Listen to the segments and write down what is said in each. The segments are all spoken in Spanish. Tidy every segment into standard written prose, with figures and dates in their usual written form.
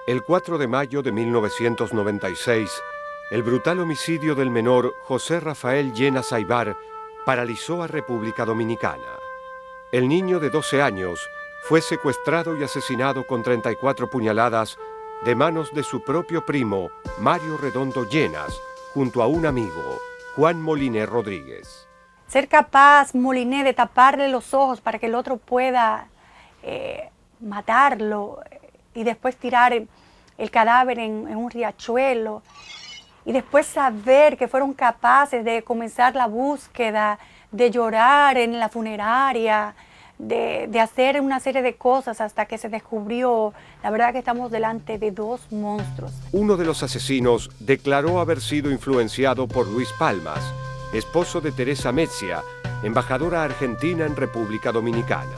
El 4 de mayo de 1996, el brutal homicidio del menor José Rafael Llenas Aybar paralizó a República Dominicana. El niño de 12 años fue secuestrado y asesinado con 34 puñaladas de manos de su propio primo, Mario Redondo Llenas, junto a un amigo, Juan Moliné Rodríguez. Ser capaz, Moliné, de taparle los ojos para que el otro pueda matarlo y después tirar el cadáver en un riachuelo, y después saber que fueron capaces de comenzar la búsqueda, de llorar en la funeraria, de hacer una serie de cosas hasta que se descubrió. La verdad que estamos delante de dos monstruos. Uno de los asesinos declaró haber sido influenciado por Luis Palmas, esposo de Teresa Metzia, embajadora argentina en República Dominicana.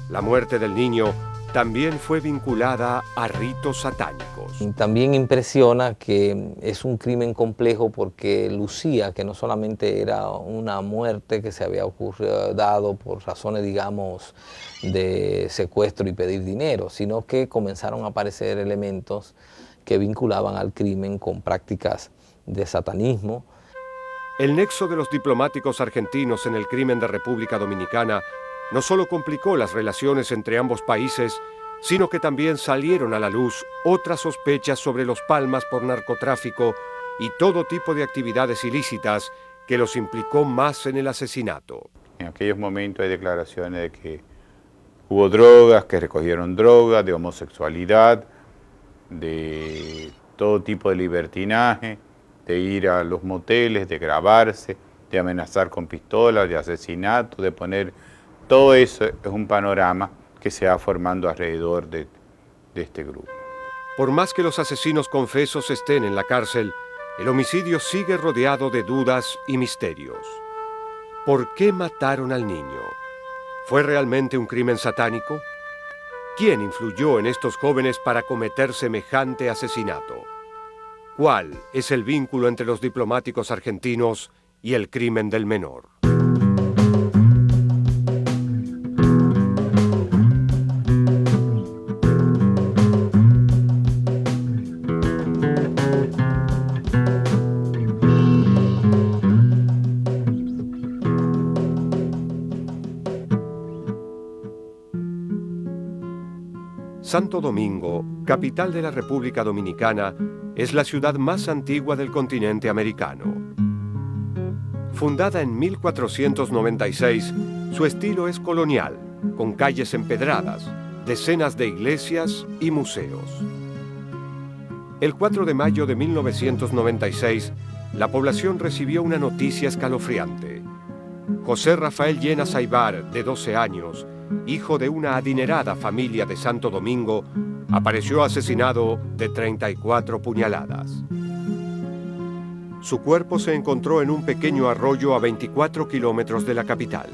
La muerte del niño también fue vinculada a ritos satánicos. También impresiona que es un crimen complejo porque lucía que no solamente era una muerte que se había dado por razones, digamos, de secuestro y pedir dinero, sino que comenzaron a aparecer elementos que vinculaban al crimen con prácticas de satanismo. El nexo de los diplomáticos argentinos en el crimen de República Dominicana no solo complicó las relaciones entre ambos países, sino que también salieron a la luz otras sospechas sobre los Palmas por narcotráfico y todo tipo de actividades ilícitas que los implicó más en el asesinato. En aquellos momentos hay declaraciones de que hubo drogas, que recogieron drogas, de homosexualidad, de todo tipo de libertinaje, de ir a los moteles, de grabarse, de amenazar con pistolas, de asesinato, de poner... Todo eso es un panorama que se va formando alrededor de este grupo. Por más que los asesinos confesos estén en la cárcel, el homicidio sigue rodeado de dudas y misterios. ¿Por qué mataron al niño? ¿Fue realmente un crimen satánico? ¿Quién influyó en estos jóvenes para cometer semejante asesinato? ¿Cuál es el vínculo entre los diplomáticos argentinos y el crimen del menor? Santo Domingo, capital de la República Dominicana, es la ciudad más antigua del continente americano. Fundada en 1496, su estilo es colonial, con calles empedradas, decenas de iglesias y museos. El 4 de mayo de 1996, la población recibió una noticia escalofriante. José Rafael Llenas Aybar, de 12 años, hijo de una adinerada familia de Santo Domingo, apareció asesinado de 34 puñaladas. Su cuerpo se encontró en un pequeño arroyo a 24 kilómetros de la capital.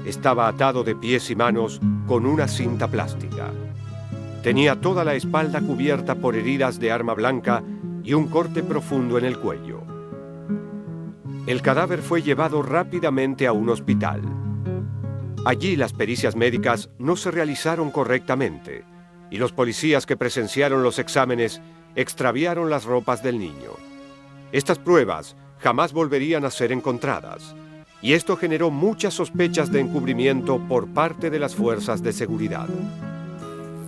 Estaba atado de pies y manos con una cinta plástica. Tenía toda la espalda cubierta por heridas de arma blanca y un corte profundo en el cuello. El cadáver fue llevado rápidamente a un hospital. Allí las pericias médicas no se realizaron correctamente y los policías que presenciaron los exámenes extraviaron las ropas del niño. Estas pruebas jamás volverían a ser encontradas y esto generó muchas sospechas de encubrimiento por parte de las fuerzas de seguridad.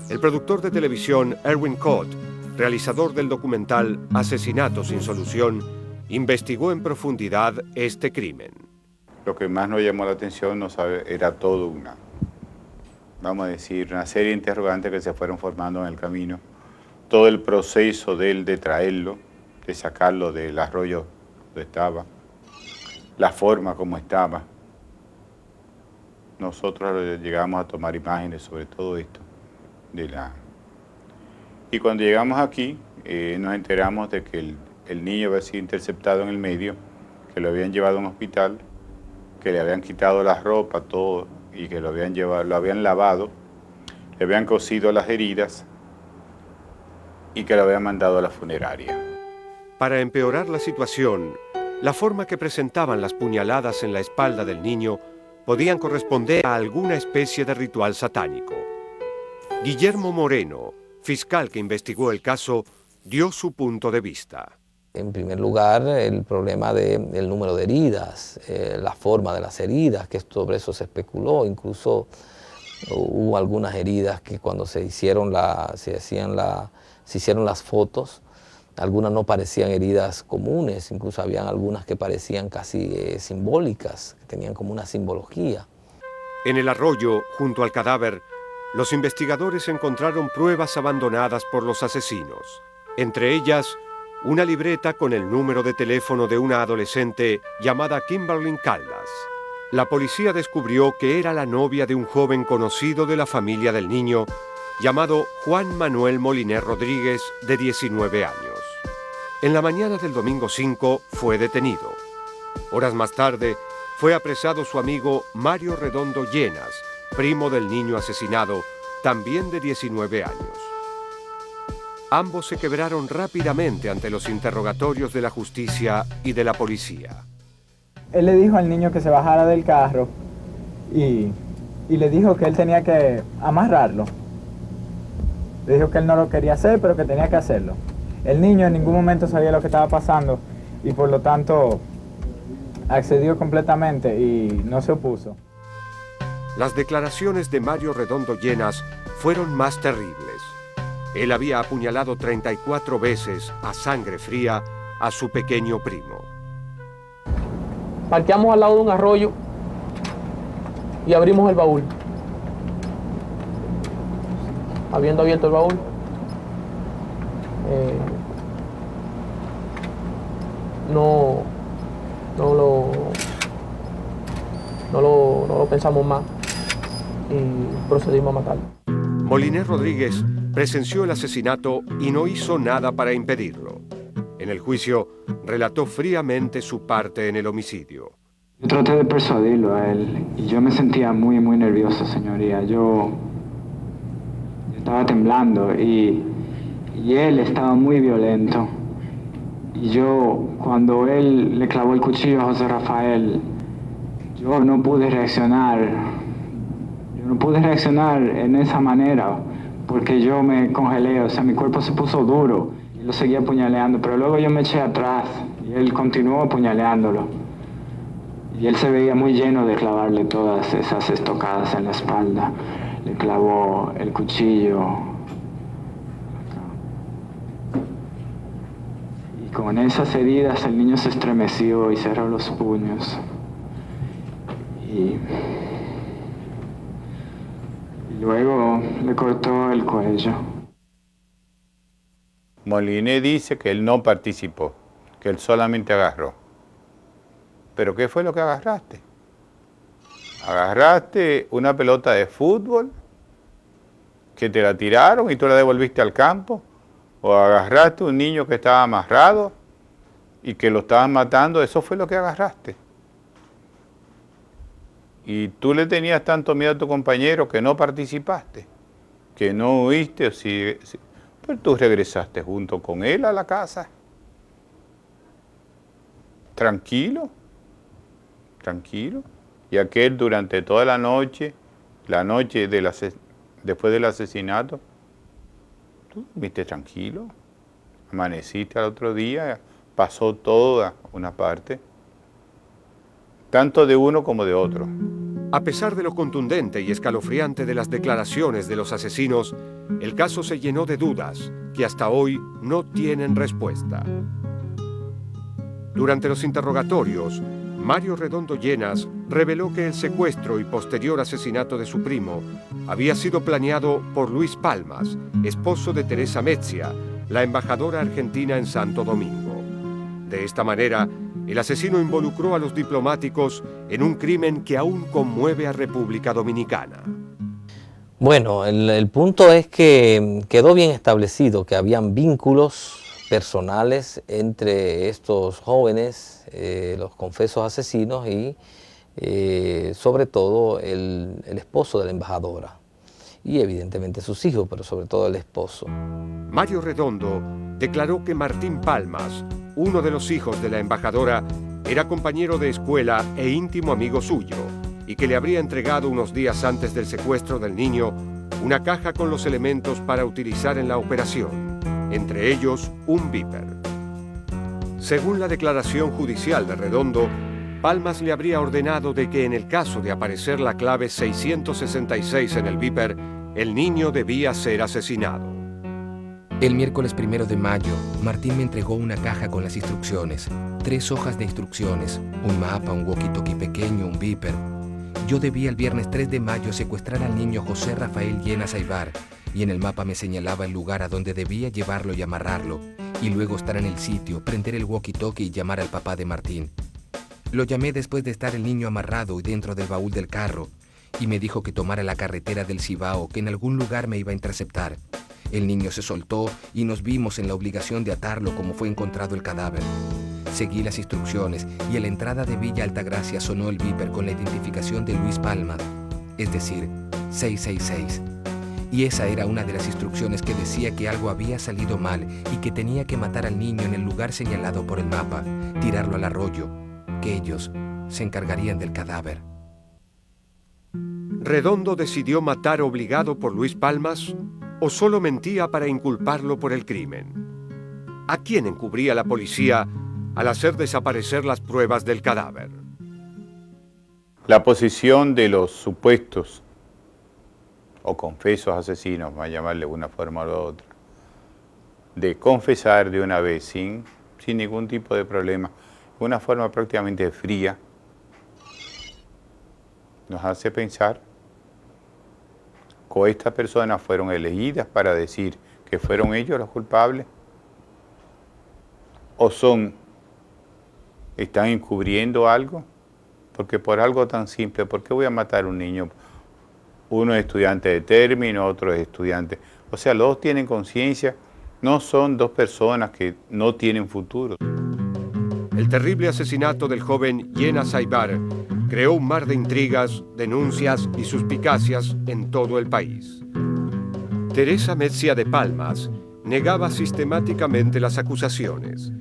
El productor de televisión Erwin Cott, realizador del documental Asesinato sin solución, investigó en profundidad este crimen. Lo que más nos llamó la atención era todo una serie de interrogantes que se fueron formando en el camino. Todo el proceso de él de traerlo, de sacarlo del arroyo donde estaba, la forma como estaba. Nosotros llegamos a tomar imágenes sobre todo esto. Y cuando llegamos aquí, nos enteramos de que el niño había sido interceptado en el medio, que lo habían llevado a un hospital, que le habían quitado la ropa, todo, y que lo habían lavado, le habían cosido las heridas y que lo habían mandado a la funeraria. Para empeorar la situación, la forma que presentaban las puñaladas en la espalda del niño podían corresponder a alguna especie de ritual satánico. Guillermo Moreno, fiscal que investigó el caso dio su punto de vista. En primer lugar, el problema del número de heridas, la forma de las heridas, que sobre eso se especuló. Incluso hubo algunas heridas que cuando se hicieron las fotos, algunas no parecían heridas comunes, incluso habían algunas que parecían casi simbólicas, que tenían como una simbología. En el arroyo, junto al cadáver, los investigadores encontraron pruebas abandonadas por los asesinos, entre ellas una libreta con el número de teléfono de una adolescente llamada Kimberly Caldas. La policía descubrió que era la novia de un joven conocido de la familia del niño, llamado Juan Manuel Moliner Rodríguez, de 19 años. En la mañana del domingo 5 fue detenido. Horas más tarde, fue apresado su amigo Mario Redondo Llenas, primo del niño asesinado, también de 19 años. Ambos se quebraron rápidamente ante los interrogatorios de la justicia y de la policía. Él le dijo al niño que se bajara del carro y le dijo que él tenía que amarrarlo. Le dijo que él no lo quería hacer, pero que tenía que hacerlo. El niño en ningún momento sabía lo que estaba pasando y por lo tanto accedió completamente y no se opuso. Las declaraciones de Mario Redondo Llenas fueron más terribles. Él había apuñalado 34 veces a sangre fría a su pequeño primo. Parqueamos al lado de un arroyo y abrimos el baúl. Habiendo abierto el baúl, no lo pensamos más y procedimos a matarlo. Moliner Rodríguez presenció el asesinato y no hizo nada para impedirlo. En el juicio, relató fríamente su parte en el homicidio. Yo traté de persuadirlo a él y yo me sentía muy nervioso, señoría. Yo estaba temblando y él estaba muy violento. Y yo, cuando él le clavó el cuchillo a José Rafael, yo no pude reaccionar. Yo no pude reaccionar en esa manera porque yo me congelé, o sea, mi cuerpo se puso duro y lo seguía apuñaleando, pero luego yo me eché atrás y él continuó apuñaleándolo. Y él se veía muy lleno de clavarle todas esas estocadas en la espalda. Le clavó el cuchillo acá. Y con esas heridas el niño se estremeció y cerró los puños. Y luego le cortó el cuello. Moliner dice que él no participó, que él solamente agarró. ¿Pero qué fue lo que agarraste? ¿Agarraste una pelota de fútbol que te la tiraron y tú la devolviste al campo? ¿O agarraste un niño que estaba amarrado y que lo estaban matando? Eso fue lo que agarraste. Y tú le tenías tanto miedo a tu compañero que no participaste, que no huiste, pero tú regresaste junto con él a la casa. Tranquilo. Y aquel durante toda la noche después del asesinato, tú viste tranquilo, amaneciste al otro día, pasó toda una parte, tanto de uno como de otro. A pesar de lo contundente y escalofriante de las declaraciones de los asesinos, el caso se llenó de dudas que hasta hoy no tienen respuesta. Durante los interrogatorios, Mario Redondo Llenas reveló que el secuestro y posterior asesinato de su primo había sido planeado por Luis Palmas, esposo de Teresa Metzia, la embajadora argentina en Santo Domingo. De esta manera, el asesino involucró a los diplomáticos en un crimen que aún conmueve a República Dominicana. Bueno, el punto es que quedó bien establecido que habían vínculos personales entre estos jóvenes, los confesos asesinos y sobre todo el esposo de la embajadora y evidentemente sus hijos, pero sobre todo el esposo. Mario Redondo declaró que Martín Palmas, uno de los hijos de la embajadora, era compañero de escuela e íntimo amigo suyo y que le habría entregado unos días antes del secuestro del niño una caja con los elementos para utilizar en la operación, entre ellos un Viper. Según la declaración judicial de Redondo, Palmas le habría ordenado de que en el caso de aparecer la clave 666 en el Viper, el niño debía ser asesinado. El miércoles 1 de mayo, Martín me entregó una caja con las instrucciones, 3 hojas de instrucciones, un mapa, un walkie-talkie pequeño, un Viper. Yo debía el viernes 3 de mayo secuestrar al niño José Rafael Llenas Aybar, y en el mapa me señalaba el lugar a donde debía llevarlo y amarrarlo, y luego estar en el sitio, prender el walkie-talkie y llamar al papá de Martín. Lo llamé después de estar el niño amarrado y dentro del baúl del carro, y me dijo que tomara la carretera del Cibao, que en algún lugar me iba a interceptar. El niño se soltó y nos vimos en la obligación de atarlo como fue encontrado el cadáver. Seguí las instrucciones y a la entrada de Villa Altagracia sonó el Viper con la identificación de Luis Palmas, es decir, 666. Y esa era una de las instrucciones que decía que algo había salido mal y que tenía que matar al niño en el lugar señalado por el mapa, tirarlo al arroyo, que ellos se encargarían del cadáver. ¿Redondo decidió matar obligado por Luis Palmas o solo mentía para inculparlo por el crimen? ¿A quién encubría la policía al hacer desaparecer las pruebas del cadáver? La posición de los supuestos o confesos asesinos, vamos a llamarle de una forma o de otra, de confesar de una vez sin ningún tipo de problema, de una forma prácticamente fría, nos hace pensar que estas personas fueron elegidas para decir que fueron ellos los culpables, o están encubriendo algo, porque por algo tan simple, ¿por qué voy a matar a un niño? Uno es estudiante de término, otro es estudiante. O sea, los dos tienen conciencia, no son dos personas que no tienen futuro. El terrible asesinato del joven Llenas Aybar creó un mar de intrigas, denuncias y suspicacias en todo el país. Teresa Metzia de Palmas negaba sistemáticamente las acusaciones,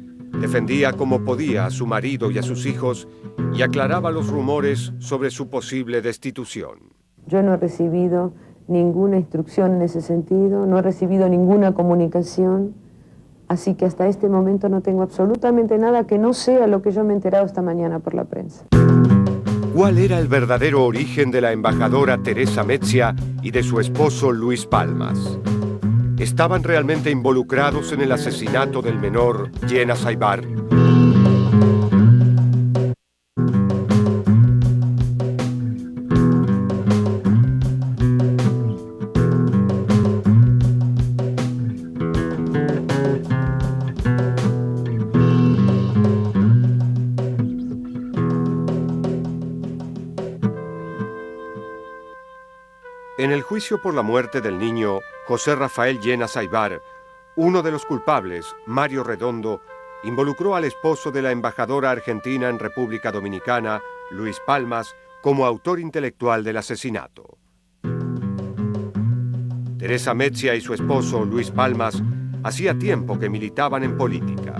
defendía como podía a su marido y a sus hijos y aclaraba los rumores sobre su posible destitución. Yo no he recibido ninguna instrucción en ese sentido, no he recibido ninguna comunicación, así que hasta este momento no tengo absolutamente nada que no sea lo que yo me he enterado esta mañana por la prensa. ¿Cuál era el verdadero origen de la embajadora Teresa Metzia y de su esposo Luis Palmas? ¿Estaban realmente involucrados en el asesinato del menor Llenas Aybar? En el juicio por la muerte del niño José Rafael Llenas Aybar, uno de los culpables, Mario Redondo, involucró al esposo de la embajadora argentina en República Dominicana, Luis Palmas, como autor intelectual del asesinato. Teresa Metzia y su esposo, Luis Palmas, hacía tiempo que militaban en política.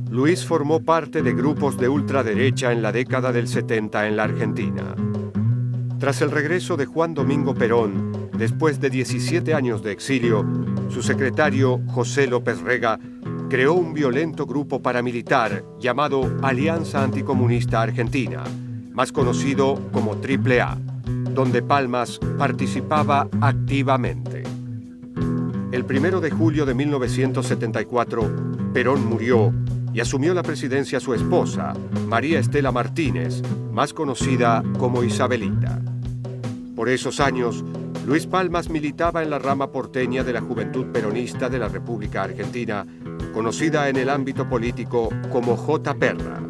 Luis formó parte de grupos de ultraderecha en la década del 70 en la Argentina. Tras el regreso de Juan Domingo Perón, después de 17 años de exilio, su secretario, José López Rega, creó un violento grupo paramilitar llamado Alianza Anticomunista Argentina, más conocido como AAA, donde Palmas participaba activamente. El 1 de julio de 1974, Perón murió y asumió la presidencia su esposa, María Estela Martínez, más conocida como Isabelita. Por esos años, Luis Palmas militaba en la rama porteña de la Juventud Peronista de la República Argentina, conocida en el ámbito político como J. Perra.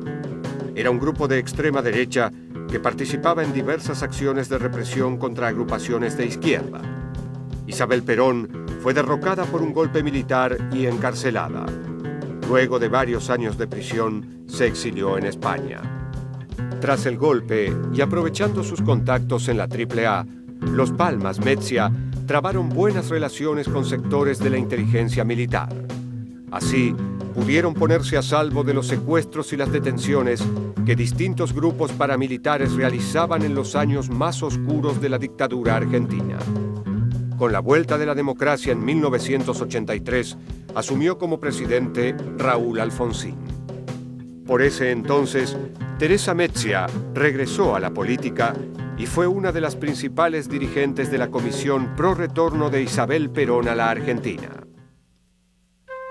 Era un grupo de extrema derecha que participaba en diversas acciones de represión contra agrupaciones de izquierda. Isabel Perón fue derrocada por un golpe militar y encarcelada. Luego de varios años de prisión, se exilió en España. Tras el golpe, y aprovechando sus contactos en la AAA, los Palmas Metzia trabaron buenas relaciones con sectores de la inteligencia militar. Así, pudieron ponerse a salvo de los secuestros y las detenciones que distintos grupos paramilitares realizaban en los años más oscuros de la dictadura argentina. Con la vuelta de la democracia en 1983, asumió como presidente Raúl Alfonsín. Por ese entonces, Teresa Mezia regresó a la política y fue una de las principales dirigentes de la Comisión Pro Retorno de Isabel Perón a la Argentina.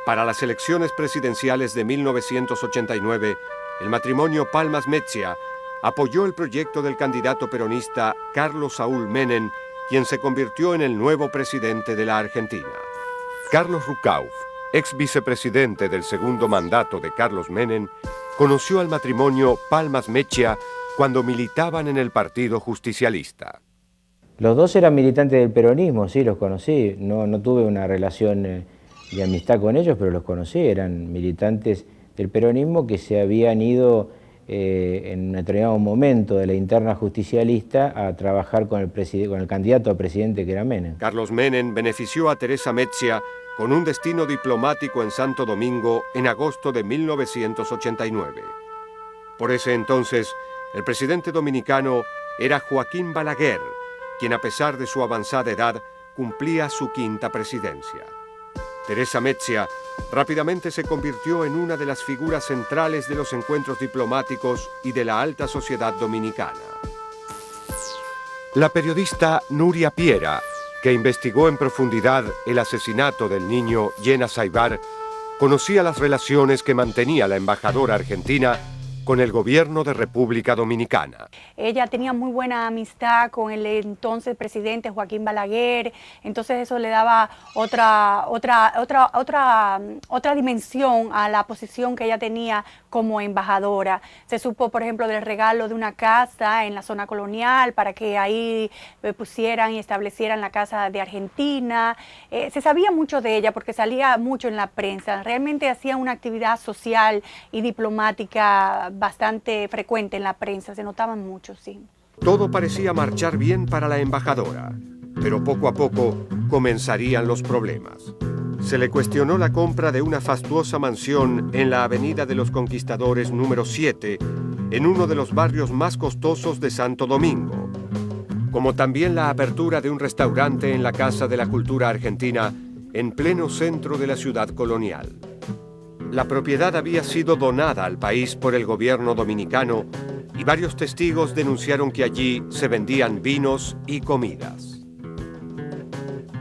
Para las elecciones presidenciales de 1989, el matrimonio Palmas-Mezia apoyó el proyecto del candidato peronista Carlos Saúl Menem, quien se convirtió en el nuevo presidente de la Argentina. Carlos Rucauf, ex vicepresidente del segundo mandato de Carlos Menem, conoció al matrimonio Palmas-Mezia cuando militaban en el Partido Justicialista. Los dos eran militantes del peronismo, sí, los conocí. No tuve una relación de amistad con ellos, pero los conocí. Eran militantes del peronismo que se habían ido en un determinado momento de la interna justicialista a trabajar con el candidato a presidente que era Menem. Carlos Menem benefició a Teresa Mezia con un destino diplomático en Santo Domingo en agosto de 1989. Por ese entonces, el presidente dominicano era Joaquín Balaguer, quien a pesar de su avanzada edad cumplía su quinta presidencia. Teresa Mezia rápidamente se convirtió en una de las figuras centrales de los encuentros diplomáticos y de la alta sociedad dominicana. La periodista Nuria Piera, que investigó en profundidad el asesinato del niño Llenas Aybar, conocía las relaciones que mantenía la embajadora argentina con el gobierno de República Dominicana. Ella tenía muy buena amistad con el entonces presidente Joaquín Balaguer, entonces eso le daba otra dimensión a la posición que ella tenía como embajadora. Se supo, por ejemplo, del regalo de una casa en la zona colonial para que ahí pusieran y establecieran la casa de Argentina. Se sabía mucho de ella porque salía mucho en la prensa. Realmente hacía una actividad social y diplomática bastante frecuente en la prensa, se notaban mucho, sí. Todo parecía marchar bien para la embajadora, pero poco a poco comenzarían los problemas. Se le cuestionó la compra de una fastuosa mansión en la Avenida de los Conquistadores número 7, en uno de los barrios más costosos de Santo Domingo, como también la apertura de un restaurante en la Casa de la Cultura Argentina, en pleno centro de la ciudad colonial. La propiedad había sido donada al país por el gobierno dominicano y varios testigos denunciaron que allí se vendían vinos y comidas.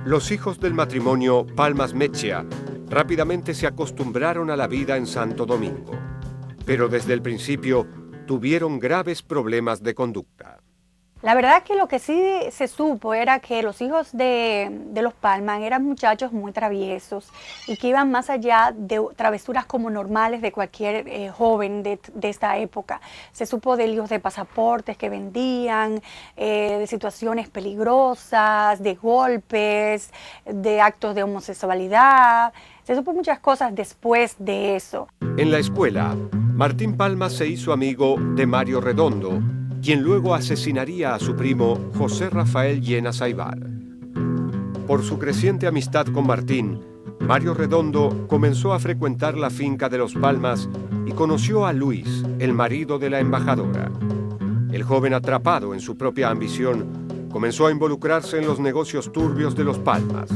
Los hijos del matrimonio Palmas-Mezia rápidamente se acostumbraron a la vida en Santo Domingo, pero desde el principio tuvieron graves problemas de conducta. La verdad que lo que sí se supo era que los hijos de los Palmas eran muchachos muy traviesos y que iban más allá de travesuras como normales de cualquier joven de esta época. Se supo de líos de pasaportes que vendían, de situaciones peligrosas, de golpes, de actos de homosexualidad. Se supo muchas cosas después de eso. En la escuela, Martín Palmas se hizo amigo de Mario Redondo, quien luego asesinaría a su primo José Rafael Llenas Aybar. Por su creciente amistad con Martín, Mario Redondo comenzó a frecuentar la finca de los Palmas y conoció a Luis, el marido de la embajadora. El joven, atrapado en su propia ambición, comenzó a involucrarse en los negocios turbios de los Palmas,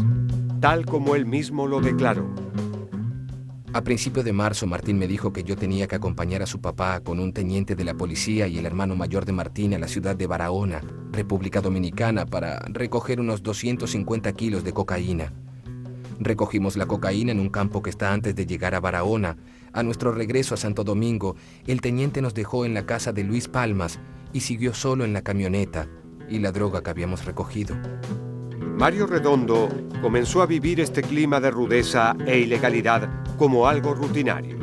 tal como él mismo lo declaró. A principios de marzo, Martín me dijo que yo tenía que acompañar a su papá con un teniente de la policía y el hermano mayor de Martín a la ciudad de Barahona, República Dominicana, para recoger unos 250 kilos de cocaína. Recogimos la cocaína en un campo que está antes de llegar a Barahona. A nuestro regreso a Santo Domingo, el teniente nos dejó en la casa de Luis Palmas y siguió solo en la camioneta y la droga que habíamos recogido. Mario Redondo comenzó a vivir este clima de rudeza e ilegalidad como algo rutinario.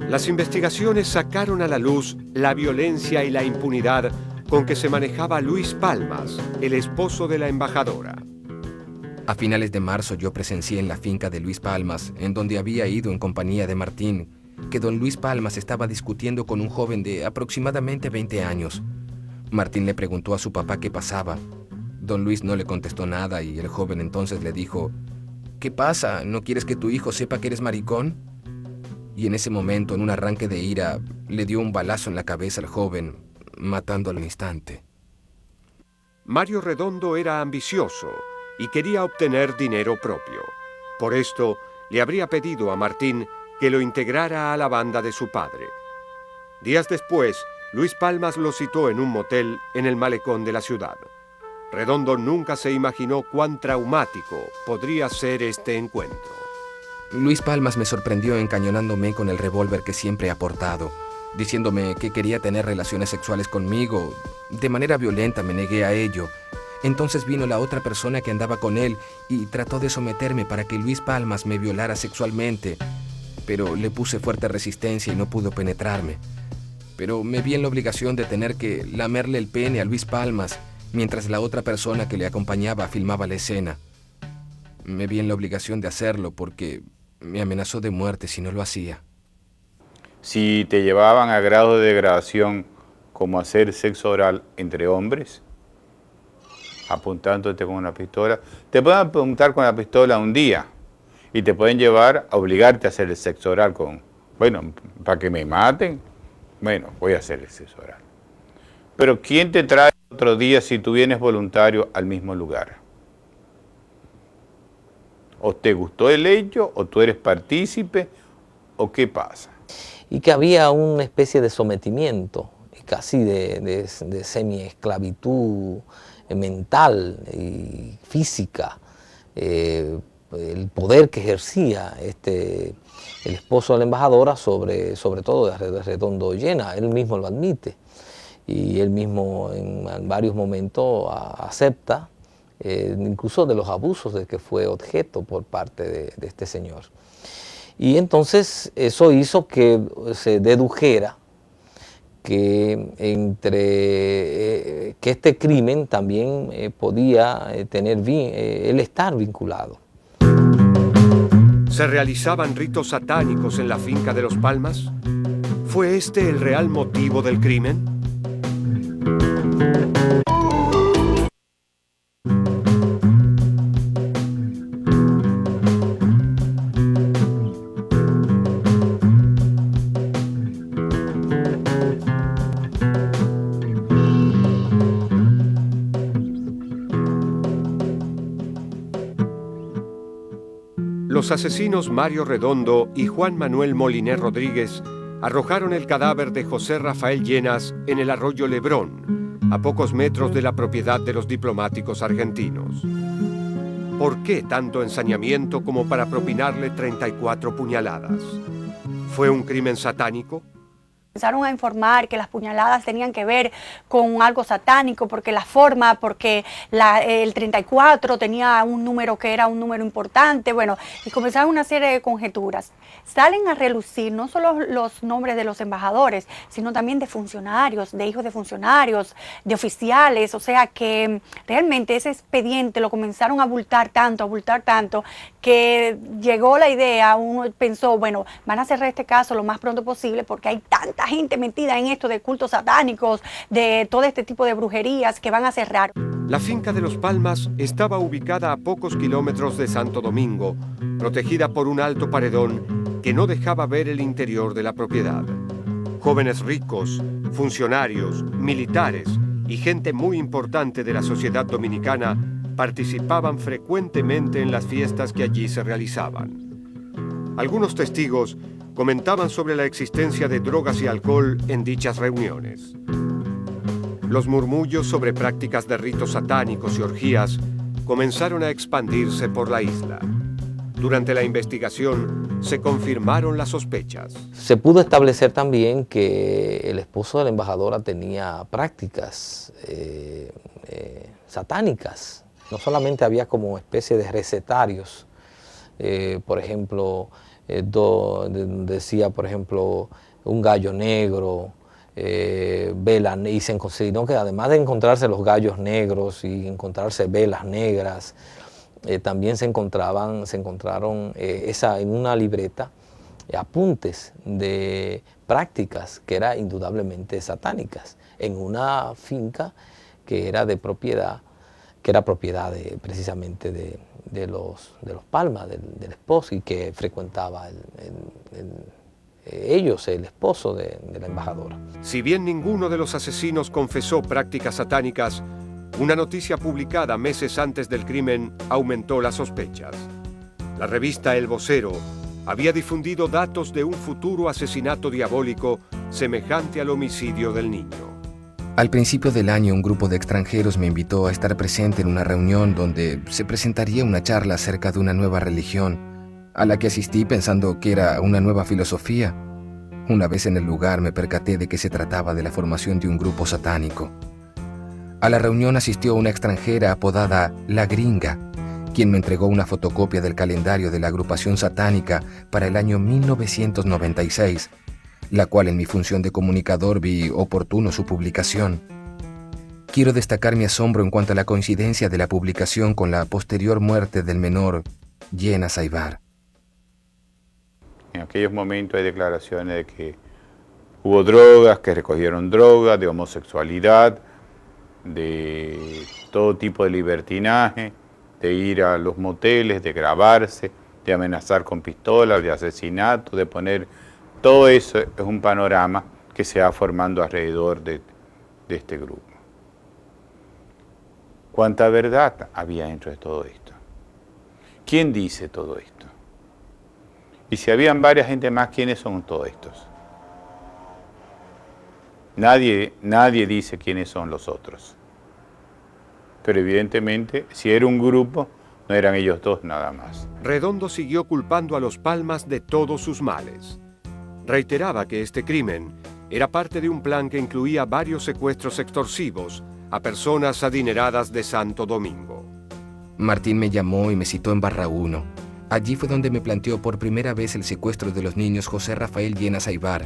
Las investigaciones sacaron a la luz la violencia y la impunidad con que se manejaba Luis Palmas, el esposo de la embajadora. A finales de marzo yo presencié en la finca de Luis Palmas, en donde había ido en compañía de Martín, que don Luis Palmas estaba discutiendo con un joven de aproximadamente 20 años. Martín le preguntó a su papá qué pasaba. Don Luis no le contestó nada y el joven entonces le dijo: ¿Qué pasa? ¿No quieres que tu hijo sepa que eres maricón? Y en ese momento, en un arranque de ira, le dio un balazo en la cabeza al joven, matándolo al instante. Mario Redondo era ambicioso y quería obtener dinero propio. Por esto, le habría pedido a Martín que lo integrara a la banda de su padre. Días después, Luis Palmas lo citó en un motel en el malecón de la ciudad. Redondo nunca se imaginó cuán traumático podría ser este encuentro. Luis Palmas me sorprendió encañonándome con el revólver que siempre ha portado, diciéndome que quería tener relaciones sexuales conmigo. De manera violenta me negué a ello. Entonces vino la otra persona que andaba con él y trató de someterme para que Luis Palmas me violara sexualmente, pero le puse fuerte resistencia y no pudo penetrarme. Pero me vi en la obligación de tener que lamerle el pene a Luis Palmas mientras la otra persona que le acompañaba filmaba la escena. Me vi en la obligación de hacerlo porque me amenazó de muerte si no lo hacía. Si te llevaban a grado de degradación como hacer sexo oral entre hombres, apuntándote con una pistola, te pueden apuntar con la pistola un día y te pueden llevar a obligarte a hacer el sexo oral con, bueno, para que me maten, bueno, voy a hacer el sexo oral. Pero ¿quién te trae otro día si tú vienes voluntario al mismo lugar? ¿O te gustó el hecho, o tú eres partícipe, o qué pasa? Y que había una especie de sometimiento, casi de semi-esclavitud mental y física, el poder que ejercía el esposo de la embajadora sobre todo de Redondo Llena. Él mismo lo admite y él mismo en varios momentos acepta incluso de los abusos de que fue objeto por parte de este señor. Y entonces eso hizo que se dedujera que que este crimen también podía él estar vinculado. ¿Se realizaban ritos satánicos en la finca de los Palmas? ¿Fue este el real motivo del crimen? Los asesinos Mario Redondo y Juan Manuel Moliné Rodríguez arrojaron el cadáver de José Rafael Llenas en el arroyo Lebrón, a pocos metros de la propiedad de los diplomáticos argentinos. ¿Por qué tanto ensañamiento como para propinarle 34 puñaladas? ¿Fue un crimen satánico? Empezaron a informar que las puñaladas tenían que ver con algo satánico, porque la forma, porque el 34 tenía un número que era un número importante, bueno, y comenzaron una serie de conjeturas. Salen a relucir no solo los nombres de los embajadores, sino también de funcionarios, de hijos de funcionarios, de oficiales, o sea que realmente ese expediente lo comenzaron a abultar tanto, que llegó la idea, uno pensó, bueno, van a cerrar este caso lo más pronto posible porque hay tanta gente metida en esto de cultos satánicos, de todo este tipo de brujerías que van a cerrar. La finca de los Palmas estaba ubicada a pocos kilómetros de Santo Domingo, protegida por un alto paredón que no dejaba ver el interior de la propiedad. Jóvenes ricos, funcionarios, militares y gente muy importante de la sociedad dominicana participaban frecuentemente en las fiestas que allí se realizaban. Algunos testigos comentaban sobre la existencia de drogas y alcohol en dichas reuniones. Los murmullos sobre prácticas de ritos satánicos y orgías comenzaron a expandirse por la isla. Durante la investigación se confirmaron las sospechas. Se pudo establecer también que el esposo de la embajadora tenía prácticas satánicas. No solamente había como especie de recetarios, por ejemplo, decía, por ejemplo, un gallo negro, velas, sino que además de encontrarse los gallos negros y encontrarse velas negras, también se encontraron en una libreta apuntes de prácticas que eran indudablemente satánicas en una finca que era de propiedad, precisamente de los Palmas, del esposo, y que frecuentaba el esposo de la embajadora. Si bien ninguno de los asesinos confesó prácticas satánicas, Una noticia publicada meses antes del crimen aumentó las sospechas. La revista El Vocero había difundido datos de un futuro asesinato diabólico semejante al homicidio del niño. Al principio del año, un grupo de extranjeros me invitó a estar presente en una reunión donde se presentaría una charla acerca de una nueva religión, a la que asistí pensando que era una nueva filosofía. Una vez en el lugar me percaté de que se trataba de la formación de un grupo satánico. A la reunión asistió una extranjera apodada La Gringa, quien me entregó una fotocopia del calendario de la agrupación satánica para el año 1996, la cual en mi función de comunicador vi oportuno su publicación. Quiero destacar mi asombro en cuanto a la coincidencia de la publicación con la posterior muerte del menor Yenas Aybar. En aquellos momentos hay declaraciones de que hubo drogas, que recogieron drogas, de homosexualidad, de todo tipo de libertinaje, de ir a los moteles, de grabarse, de amenazar con pistolas, de asesinato, de poner... Todo eso es un panorama que se va formando alrededor de este grupo. ¿Cuánta verdad había dentro de todo esto? ¿Quién dice todo esto? Y si habían varias gente más, ¿quiénes son todos estos? Nadie dice quiénes son los otros. Pero evidentemente, si era un grupo, no eran ellos dos nada más. Redondo siguió culpando a los Palmas de todos sus males. Reiteraba que este crimen era parte de un plan que incluía varios secuestros extorsivos a personas adineradas de Santo Domingo. Martín me llamó y me citó en Barra 1. Allí fue donde me planteó por primera vez el secuestro de los niños José Rafael Yenas Aybar,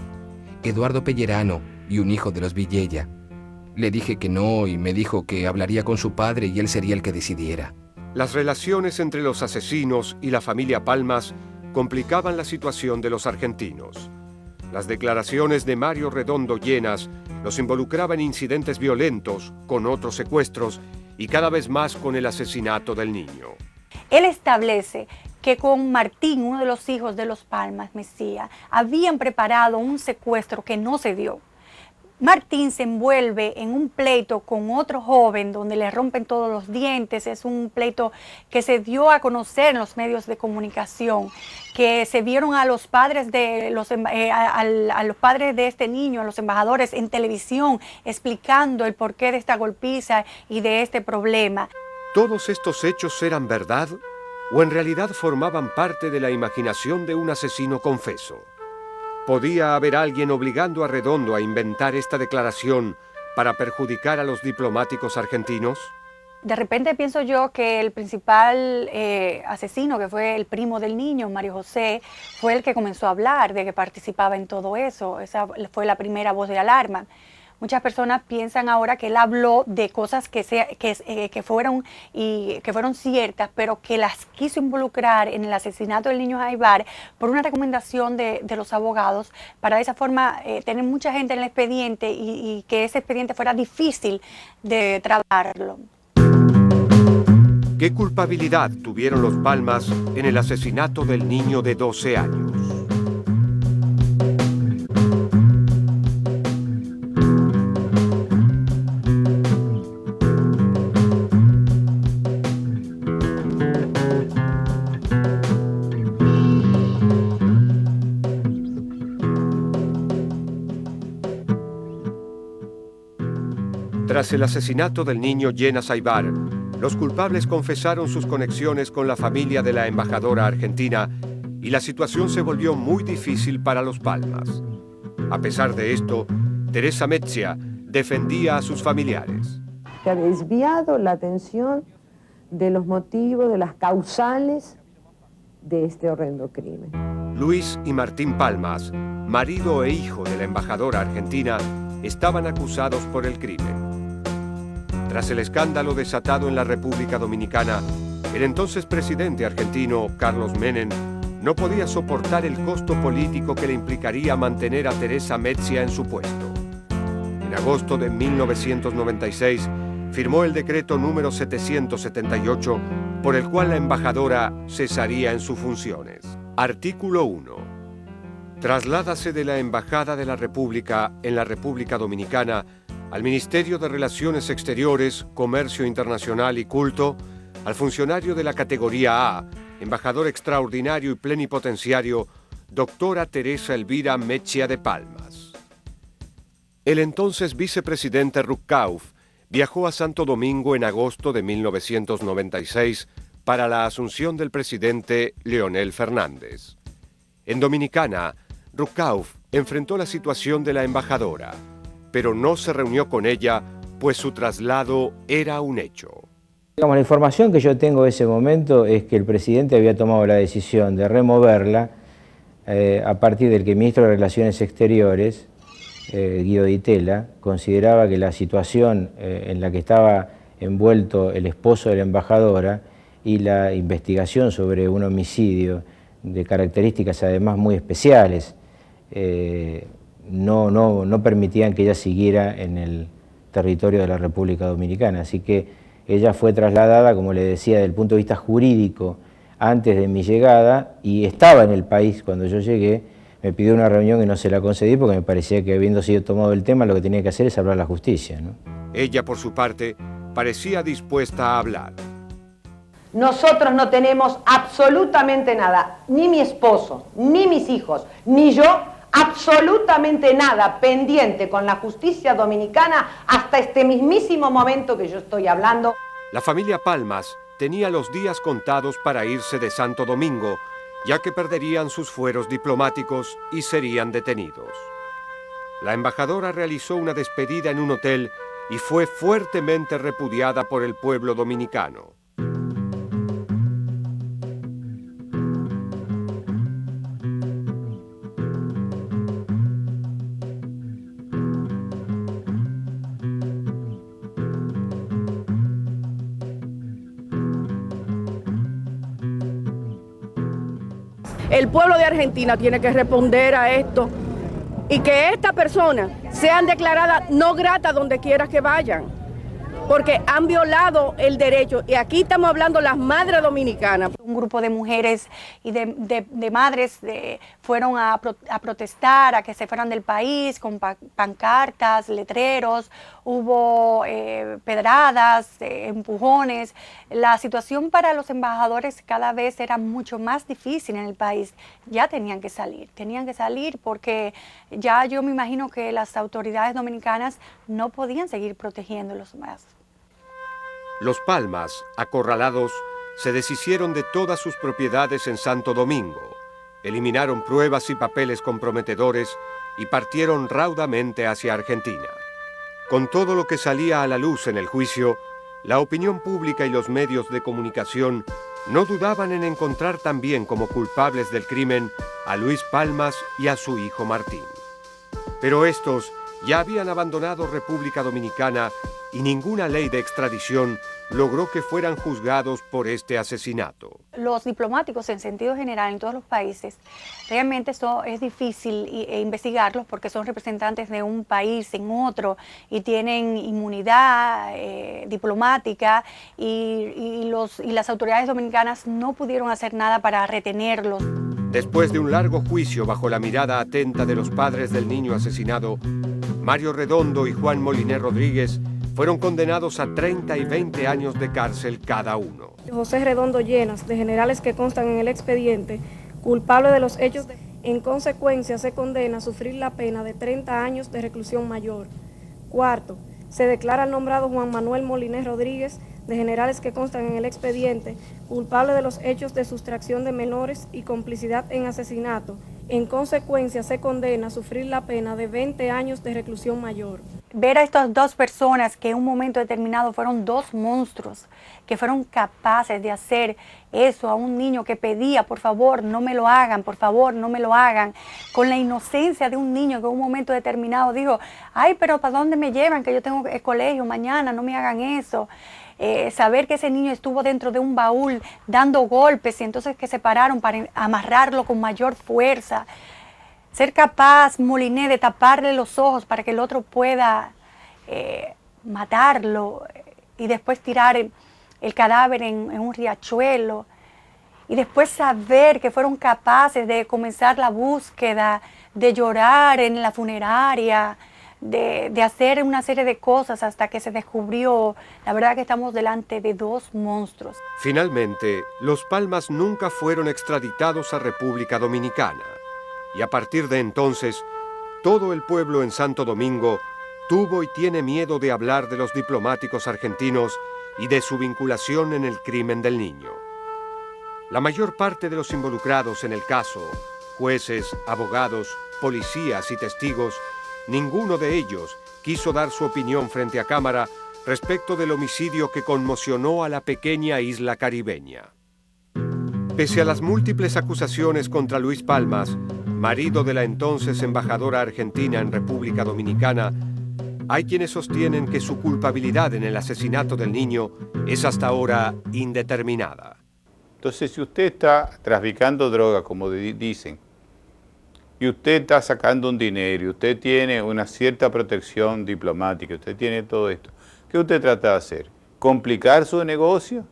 Eduardo Pellerano y un hijo de los Villella. Le dije que no y me dijo que hablaría con su padre y él sería el que decidiera. Las relaciones entre los asesinos y la familia Palmas complicaban la situación de los argentinos. Las declaraciones de Mario Redondo Yenas los involucraban en incidentes violentos, con otros secuestros y cada vez más con el asesinato del niño. Él establece que con Martín, uno de los hijos de los Palmas, Mesía, habían preparado un secuestro que no se dio. Martín se envuelve en un pleito con otro joven donde le rompen todos los dientes. Es un pleito que se dio a conocer en los medios de comunicación, que se vieron a los padres de los padres de este niño, a los embajadores en televisión, explicando el porqué de esta golpiza y de este problema. ¿Todos estos hechos eran verdad o en realidad formaban parte de la imaginación de un asesino confeso? ¿Podía haber alguien obligando a Redondo a inventar esta declaración para perjudicar a los diplomáticos argentinos? De repente pienso yo que el principal asesino, que fue el primo del niño, Mario José, fue el que comenzó a hablar de que participaba en todo eso. Esa fue la primera voz de alarma. Muchas personas piensan ahora que él habló de cosas que fueron ciertas, pero que las quiso involucrar en el asesinato del niño Aybar por una recomendación de los abogados, para de esa forma tener mucha gente en el expediente y que ese expediente fuera difícil de trabajarlo. ¿Qué culpabilidad tuvieron los Palmas en el asesinato del niño de 12 años? Tras el asesinato del niño Yenas Aybar, los culpables confesaron sus conexiones con la familia de la embajadora argentina y la situación se volvió muy difícil para los Palmas. A pesar de esto, Teresa Metzia defendía a sus familiares. Se ha desviado la atención de los motivos, de las causales de este horrendo crimen. Luis y Martín Palmas, marido e hijo de la embajadora argentina, estaban acusados por el crimen. Tras el escándalo desatado en la República Dominicana, el entonces presidente argentino, Carlos Menem, no podía soportar el costo político que le implicaría mantener a Teresa Metzia en su puesto. En agosto de 1996, firmó el decreto número 778, por el cual la embajadora cesaría en sus funciones. Artículo 1. Trasládase de la Embajada de la República en la República Dominicana al Ministerio de Relaciones Exteriores, Comercio Internacional y Culto, al funcionario de la categoría A, embajador extraordinario y plenipotenciario, doctora Teresa Elvira Mechia de Palmas. El entonces vicepresidente Ruckkauf viajó a Santo Domingo en agosto de 1996 para la asunción del presidente Leonel Fernández. En Dominicana, Ruckkauf enfrentó la situación de la embajadora, pero no se reunió con ella, pues su traslado era un hecho. Digamos, la información que yo tengo de ese momento es que el presidente había tomado la decisión de removerla a partir del que el ministro de Relaciones Exteriores, Guido Di Tella, consideraba que la situación en la que estaba envuelto el esposo de la embajadora y la investigación sobre un homicidio de características además muy especiales no permitían que ella siguiera en el territorio de la República Dominicana. Así que ella fue trasladada, como le decía, desde el punto de vista jurídico antes de mi llegada, y estaba en el país cuando yo llegué. Me pidió una reunión y no se la concedí porque me parecía que, habiendo sido tomado el tema, lo que tenía que hacer es hablar a la justicia, ¿no? Ella, por su parte, parecía dispuesta a hablar. Nosotros no tenemos absolutamente nada, ni mi esposo, ni mis hijos, ni yo, absolutamente nada pendiente con la justicia dominicana hasta este mismísimo momento que yo estoy hablando. La familia Palmas tenía los días contados para irse de Santo Domingo, ya que perderían sus fueros diplomáticos y serían detenidos. La embajadora realizó una despedida en un hotel y fue fuertemente repudiada por el pueblo dominicano. El pueblo de Argentina tiene que responder a esto y que estas personas sean declaradas no gratas donde quiera que vayan, porque han violado el derecho. Y aquí estamos hablando las madres dominicanas. Un grupo de mujeres y de madres fueron a protestar, a que se fueran del país con pancartas, letreros, hubo pedradas, empujones. La situación para los embajadores cada vez era mucho más difícil en el país. Ya tenían que salir porque ya yo me imagino que las autoridades dominicanas no podían seguir protegiéndolos más. Los Palmas, acorralados, se deshicieron de todas sus propiedades en Santo Domingo, eliminaron pruebas y papeles comprometedores y partieron raudamente hacia Argentina. Con todo lo que salía a la luz en el juicio, la opinión pública y los medios de comunicación no dudaban en encontrar también como culpables del crimen a Luis Palmas y a su hijo Martín. Pero estos ya habían abandonado República Dominicana y ninguna ley de extradición logró que fueran juzgados por este asesinato. Los diplomáticos, en sentido general, en todos los países, realmente esto es difícil investigarlos porque son representantes de un país en otro y tienen inmunidad diplomática y las autoridades dominicanas no pudieron hacer nada para retenerlos. Después de un largo juicio bajo la mirada atenta de los padres del niño asesinado, Mario Redondo y Juan Moliné Rodríguez fueron condenados a 30 y 20 años de cárcel cada uno. José Redondo Llenas, de generales que constan en el expediente, culpable de los hechos, en consecuencia se condena a sufrir la pena de 30 años de reclusión mayor. Cuarto, se declara al nombrado Juan Manuel Moliné Rodríguez, de generales que constan en el expediente, culpable de los hechos de sustracción de menores y complicidad en asesinato. En consecuencia, se condena a sufrir la pena de 20 años de reclusión mayor. Ver a estas dos personas que en un momento determinado fueron dos monstruos, que fueron capaces de hacer eso a un niño que pedía, por favor, no me lo hagan, por favor, no me lo hagan, con la inocencia de un niño que en un momento determinado dijo, ay, pero ¿para dónde me llevan? Que yo tengo el colegio mañana, no me hagan eso. Saber que ese niño estuvo dentro de un baúl dando golpes y entonces que se pararon para amarrarlo con mayor fuerza. Ser capaz, Moliné, de taparle los ojos para que el otro pueda matarlo y después tirar el cadáver en un riachuelo. Y después saber que fueron capaces de comenzar la búsqueda, de llorar en la funeraria, de hacer una serie de cosas hasta que se descubrió, la verdad que estamos delante de dos monstruos. Finalmente, los Palmas nunca fueron extraditados a República Dominicana y a partir de entonces, todo el pueblo en Santo Domingo tuvo y tiene miedo de hablar de los diplomáticos argentinos y de su vinculación en el crimen del niño. La mayor parte de los involucrados en el caso, jueces, abogados, policías y testigos, ninguno de ellos quiso dar su opinión frente a cámara respecto del homicidio que conmocionó a la pequeña isla caribeña. Pese a las múltiples acusaciones contra Luis Palmas, marido de la entonces embajadora argentina en República Dominicana, hay quienes sostienen que su culpabilidad en el asesinato del niño es hasta ahora indeterminada. Entonces, si usted está traficando droga, como dicen, y usted está sacando un dinero, y usted tiene una cierta protección diplomática, usted tiene todo esto, ¿qué usted trata de hacer? ¿Complicar su negocio?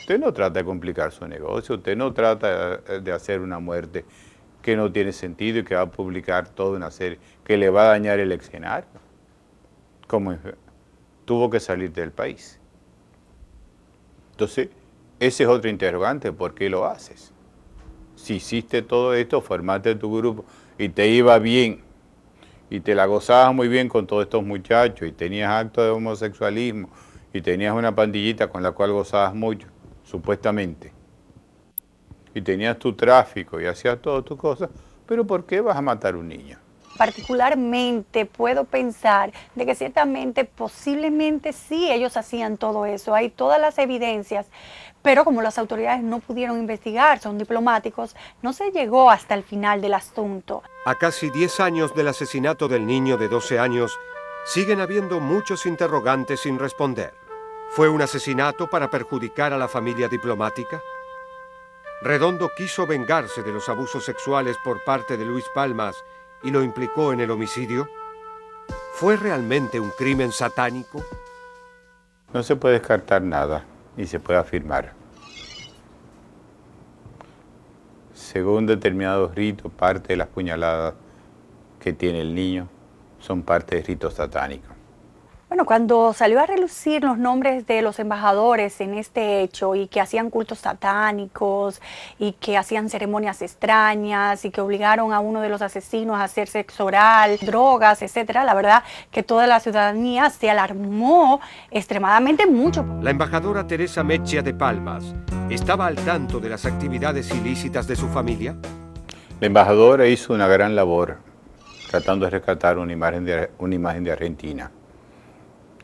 Usted no trata de complicar su negocio, usted no trata de hacer una muerte que no tiene sentido y que va a publicar toda una serie, que le va a dañar el escenario. Como tuvo que salir del país. Entonces, ese es otro interrogante, ¿por qué lo haces? Si hiciste todo esto, formaste tu grupo y te iba bien, y te la gozabas muy bien con todos estos muchachos, y tenías actos de homosexualismo, y tenías una pandillita con la cual gozabas mucho, supuestamente, y tenías tu tráfico y hacías todas tus cosas, pero ¿por qué vas a matar a un niño? Particularmente puedo pensar de que ciertamente, posiblemente sí ellos hacían todo eso, hay todas las evidencias, pero como las autoridades no pudieron investigar, son diplomáticos, no se llegó hasta el final del asunto. A casi 10 años del asesinato del niño de 12 años, siguen habiendo muchos interrogantes sin responder. ¿Fue un asesinato para perjudicar a la familia diplomática? ¿Redondo quiso vengarse de los abusos sexuales por parte de Luis Palmas y lo implicó en el homicidio? ¿Fue realmente un crimen satánico? No se puede descartar nada, ni se puede afirmar. Según determinados ritos, parte de las puñaladas que tiene el niño son parte de ritos satánicos. Bueno, cuando salió a relucir los nombres de los embajadores en este hecho y que hacían cultos satánicos y que hacían ceremonias extrañas y que obligaron a uno de los asesinos a hacer sexo oral, drogas, etcétera, la verdad que toda la ciudadanía se alarmó extremadamente mucho. La embajadora Teresa Mechia de Palmas estaba al tanto de las actividades ilícitas de su familia. La embajadora hizo una gran labor tratando de rescatar una imagen de Argentina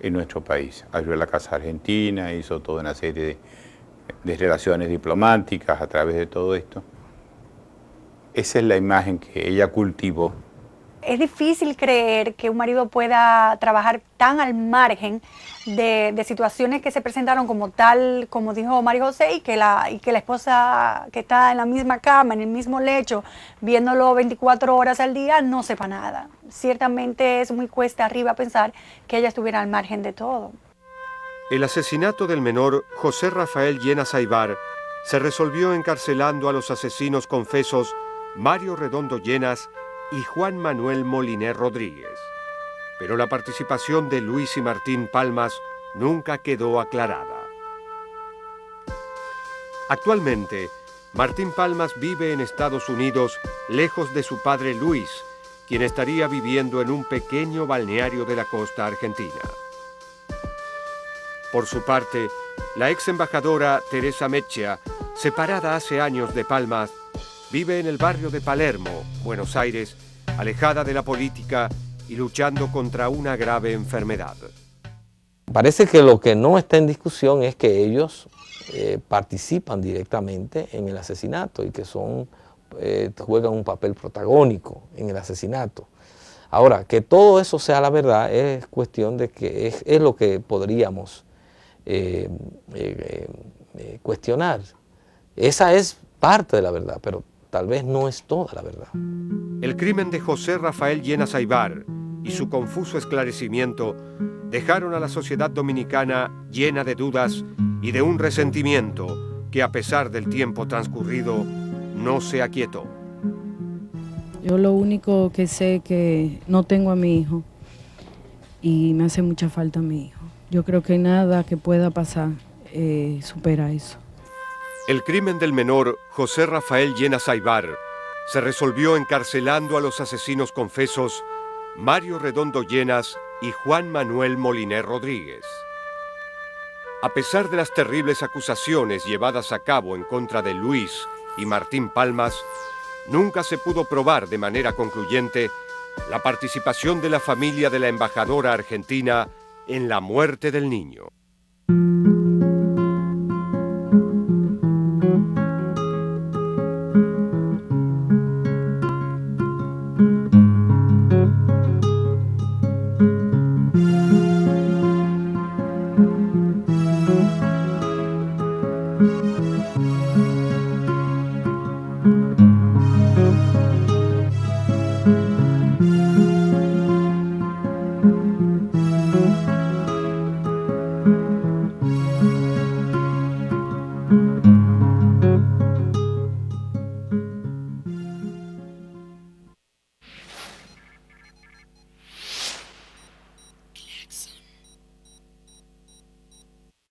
en nuestro país. Abrió la Casa Argentina, hizo toda una serie de relaciones diplomáticas a través de todo esto. Esa es la imagen que ella cultivó. Es difícil creer que un marido pueda trabajar tan al margen de situaciones que se presentaron como tal, como dijo María José, y que la esposa que está en la misma cama, en el mismo lecho, viéndolo 24 horas al día, no sepa nada. Ciertamente es muy cuesta arriba pensar que ella estuviera al margen de todo. El asesinato del menor José Rafael Llenas Aybar se resolvió encarcelando a los asesinos confesos Mario Redondo Llenas y Juan Manuel Moliner Rodríguez. Pero la participación de Luis y Martín Palmas nunca quedó aclarada. Actualmente, Martín Palmas vive en Estados Unidos, lejos de su padre Luis, quien estaría viviendo en un pequeño balneario de la costa argentina. Por su parte, la ex embajadora Teresa Mechia, separada hace años de Palmas, vive en el barrio de Palermo, Buenos Aires, alejada de la política y luchando contra una grave enfermedad. Parece que lo que no está en discusión es que ellos participan directamente en el asesinato y que juegan un papel protagónico en el asesinato. Ahora, que todo eso sea la verdad es cuestión de que es lo que podríamos cuestionar. Esa es parte de la verdad, pero tal vez no es toda la verdad. El crimen de José Rafael Llenas Aybar y su confuso esclarecimiento dejaron a la sociedad dominicana llena de dudas y de un resentimiento que, a pesar del tiempo transcurrido, no se aquietó. Yo lo único que sé es que no tengo a mi hijo y me hace mucha falta mi hijo. Yo creo que nada que pueda pasar supera eso. El crimen del menor José Rafael Llenas Aybar se resolvió encarcelando a los asesinos confesos Mario Redondo Llenas y Juan Manuel Moliner Rodríguez. A pesar de las terribles acusaciones llevadas a cabo en contra de Luis y Martín Palmas, nunca se pudo probar de manera concluyente la participación de la familia de la embajadora argentina en la muerte del niño.